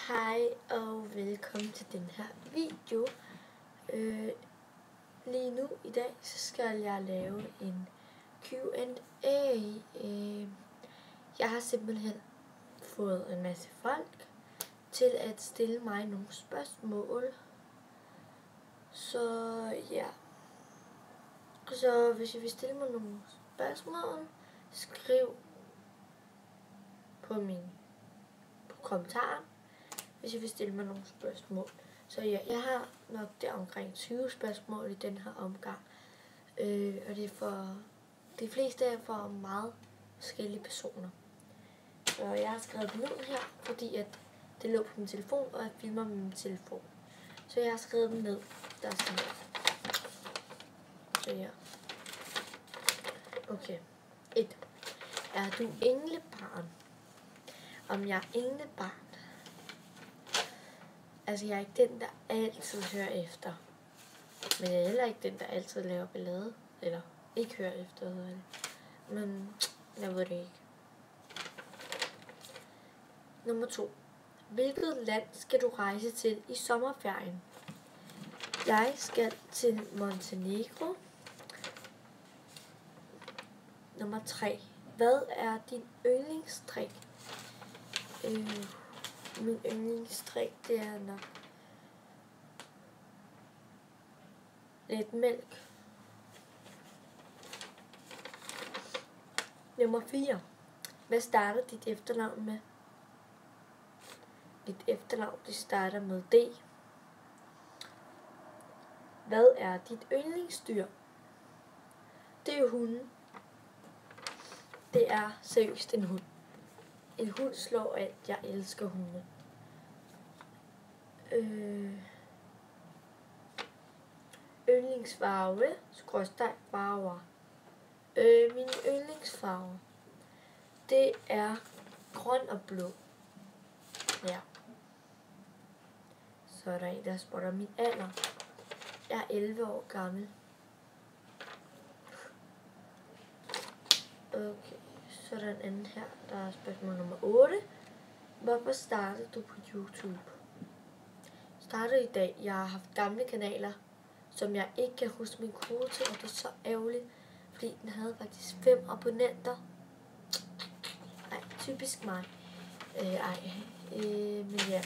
Hej og velkommen til den her video. Lige nu i dag så skal jeg lave en Q&A. Jeg har simpelthen fået en masse folk til at stille mig nogle spørgsmål. Så ja. Så hvis I vil stille mig nogle spørgsmål, skriv på kommentaren, hvis I vil stille mig nogle spørgsmål. Så ja, jeg har nok der omkring 20 spørgsmål i den her omgang. Og det er for de fleste er for meget forskellige personer. Så jeg har skrevet dem ned her, fordi at det lå på min telefon, og jeg filmer med min telefon. Så jeg har skrevet dem ned. Der er sådan her. Så ja. Okay. 1. Er du englebarn? Om jeg er englebarn? Altså, jeg er ikke den, der altid hører efter. Men jeg er heller ikke den, der altid laver ballade. Eller ikke hører efter, hedder det. Men jeg ved det ikke. Nummer 2. Hvilket land skal du rejse til i sommerferien? Jeg skal til Montenegro. Nummer 3. Hvad er din yndlingsdrik? Min yndlingsdrik, det er nok lidt mælk. Nummer 4. Hvad starter dit efternavn med? Dit efternavn, det starter med D. Hvad er dit yndlingsdyr? Det er jo hunden. Det er seriøst en hund. En hund slår alt. Jeg elsker hunde. Yndlingsfarve. Skråstreg farver. Min yndlingsfarve. Det er grøn og blå. Ja. Så er der en, der spørger min alder. Jeg er 11 år gammel. Okay. Så er der en anden her, der er spørgsmål nummer 8. Hvorfor startede du på YouTube? Startede i dag. Jeg har haft gamle kanaler, som jeg ikke kan huske min kode til, og det er så ærgerligt, fordi den havde faktisk 5 abonnenter. Ej, typisk mig. Men ja.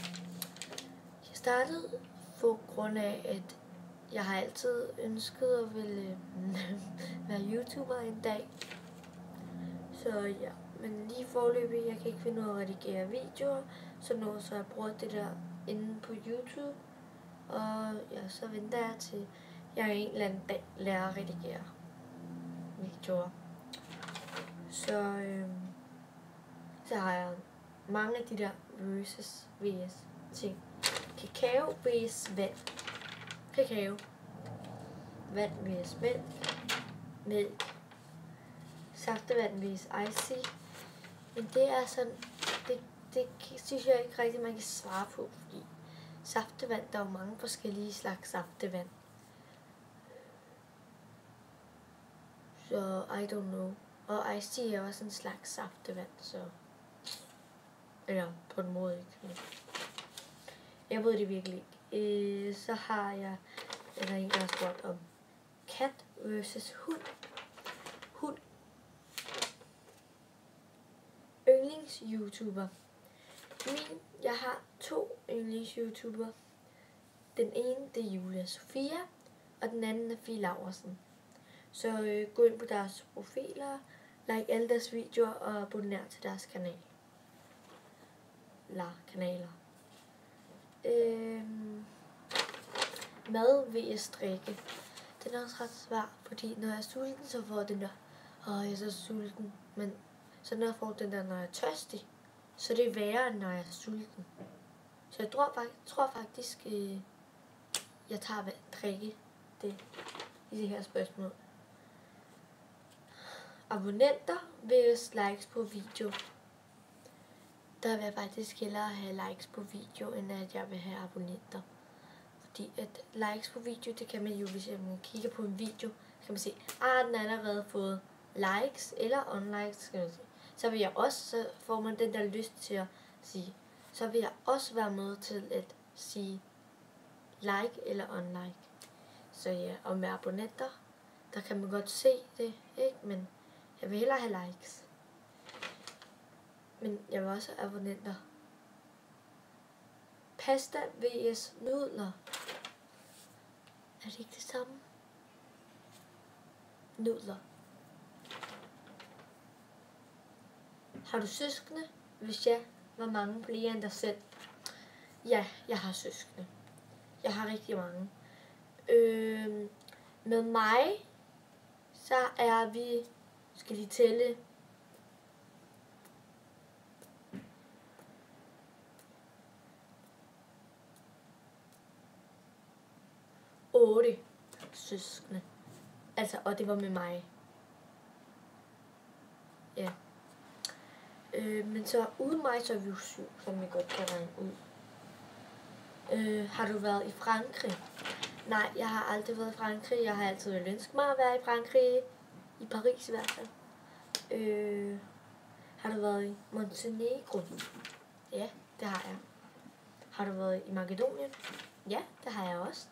Jeg startede på grund af, at jeg har altid ønsket at ville være YouTuber en dag. Så ja, men lige forløbig, jeg kan ikke finde ud af at redigere videoer, så nu så jeg bruger det der inde på YouTube, og ja, så venter jeg til, jeg en eller anden dag lærer at redigere videoer. Så har jeg mange af de der versus vs ting. Kakao vs vand. Kakao. Vand vs mælk. Mælk. Saftevand vs icy. Men det er sådan, det synes jeg ikke rigtig, man kan svare på, fordi saftevand, der er jo mange forskellige slags saftevand. Så I don't know. Og icy er også en slags saftevand, så eller på en måde ikke. Jeg ved det virkelig ikke. Så har jeg, eller en, der har spurgt om kat versus hund. Hund. Yndlings-YouTuber. Jeg har 2 yndlings-YouTuber. Den ene, det er Julia Sofia, og den anden er Fie Laursen. Så gå ind på deres profiler, like alle deres videoer og abonner til deres kanaler. Mad vs drikke. Den er også ret svær, fordi når jeg er sulten, så får den der, jeg er så sulten, men så når jeg får den der, når jeg er tørstig, så det er værre, end når jeg er sulten. Så jeg tror faktisk, jeg tager drikke det i det her spørgsmål. Abonnenter vs likes på video. Der vil jeg faktisk hellere have likes på video, end at jeg vil have abonnenter. Fordi at likes på video, det kan man jo, hvis man kigger på en video, så kan man se, den har allerede fået likes eller unlikes, skal man sige. Så vil jeg også, så får man den der lyst til at sige, så vil jeg også være med til at sige like eller unlike. Så ja, og med abonnenter, der kan man godt se det, ikke? Men jeg vil hellere have likes. Men jeg vil også have abonnenter. Pasta vs nudler. Er det ikke det samme? Nudler. Har du søskende? Hvis ja, hvor mange flere end dig selv? Ja, jeg har søskende. Jeg har rigtig mange. Med mig, så er vi, skal de tælle, 8 søskende. Altså, og det var med mig. Ja. Men så uden mig, så er vi jo 7, som vi godt kan regne ud. Har du været i Frankrig? Nej, jeg har aldrig været i Frankrig. Jeg har altid ønsket mig at være i Frankrig. I Paris i hvert fald. Har du været i Montenegro? Ja, det har jeg. Har du været i Makedonien? Ja, det har jeg også.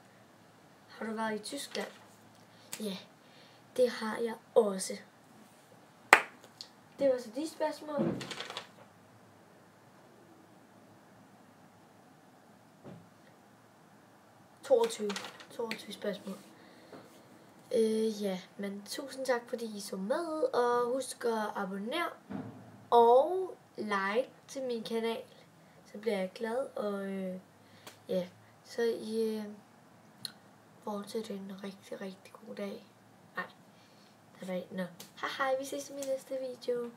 Har du været i Tyskland? Ja, det har jeg også. Det var så de spørgsmål. ...22 spørgsmål. Ja, men tusind tak, fordi I så med, og husk at abonnere og like til min kanal, så bliver jeg glad, og ja, så I fortsætter en rigtig god dag. Nej, det er rigtigt. Nå, hej, vi ses i min næste video.